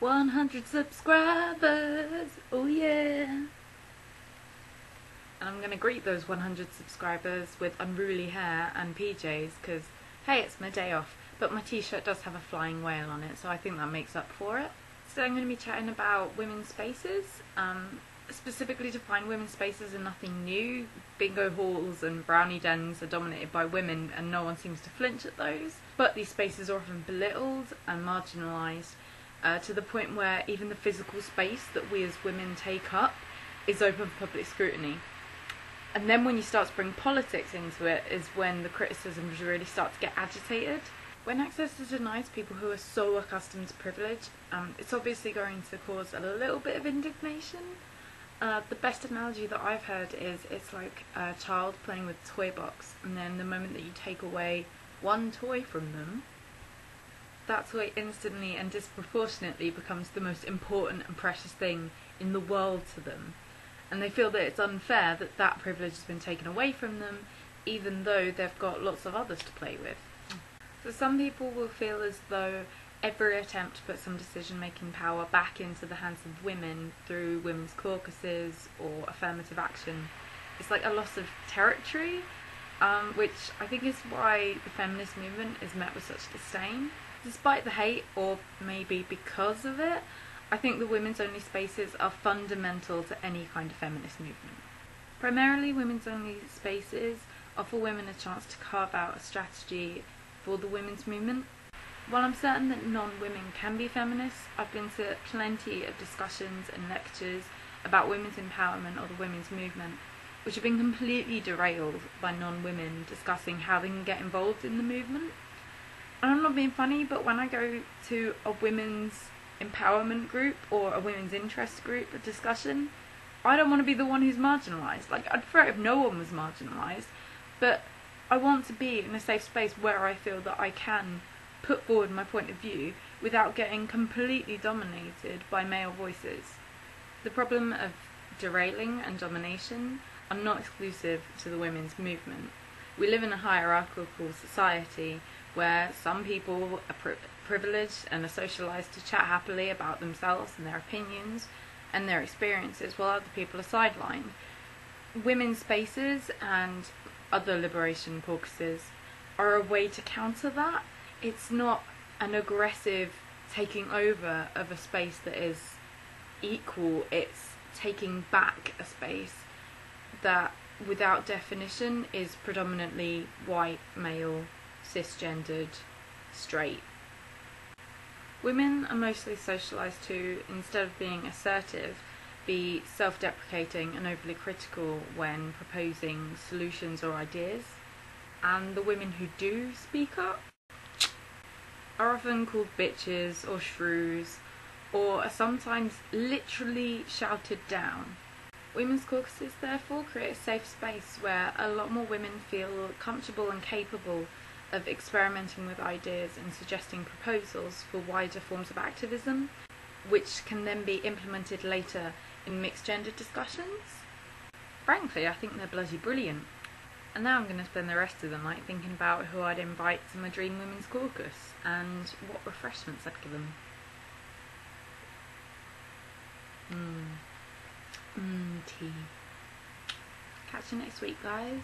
100 subscribers, oh yeah. And I'm going to greet those 100 subscribers with unruly hair and PJs because, hey, it's my day off. But my t-shirt does have a flying whale on it, so I think that makes up for it. So I'm going to be chatting about women's spaces. Specifically defined, women's spaces are nothing new. Bingo halls and brownie dens are dominated by women and no one seems to flinch at those. But these spaces are often belittled and marginalised to the point where even the physical space that we as women take up is open for public scrutiny. And then when you start to bring politics into it is when the criticisms really start to get agitated. When access is denied to people who are so accustomed to privilege, it's obviously going to cause a little bit of indignation. The best analogy that I've heard is it's like a child playing with a toy box, and then the moment that you take away one toy from them, that toy instantly and disproportionately becomes the most important and precious thing in the world to them. And they feel that it's unfair that that privilege has been taken away from them, even though they've got lots of others to play with. So some people will feel as though every attempt to put some decision-making power back into the hands of women through women's caucuses or affirmative action is like a loss of territory, which I think is why the feminist movement is met with such disdain. Despite the hate, or maybe because of it, I think the women's only spaces are fundamental to any kind of feminist movement. Primarily, women's only spaces offer women a chance to carve out a strategy for the women's movement. While I'm certain that non-women can be feminists, I've been to plenty of discussions and lectures about women's empowerment or the women's movement, which have been completely derailed by non-women discussing how they can get involved in the movement. And I'm not being funny, but when I go to a women's empowerment group or a women's interest group discussion, I don't want to be the one who's marginalised. Like, I'd prefer if no one was marginalised, but I want to be in a safe space where I feel that I can put forward my point of view without getting completely dominated by male voices. The problem of derailing and domination are not exclusive to the women's movement. We live in a hierarchical society where some people are privileged and are socialised to chat happily about themselves and their opinions and their experiences, while other people are sidelined. Women's spaces and other liberation caucuses are a way to counter that. It's not an aggressive taking over of a space that is equal, it's taking back a space that, without definition, is predominantly white, male, cisgendered, straight. Women are mostly socialised to, instead of being assertive, be self-deprecating and overly critical when proposing solutions or ideas. And the women who do speak up are often called bitches or shrews, or are sometimes literally shouted down. Women's caucuses therefore create a safe space where a lot more women feel comfortable and capable of experimenting with ideas and suggesting proposals for wider forms of activism, which can then be implemented later in mixed gender discussions. Frankly, I think they're bloody brilliant. And now I'm going to spend the rest of the night thinking about who I'd invite to my dream women's caucus and what refreshments I'd give them. Tea. Catch you next week, guys.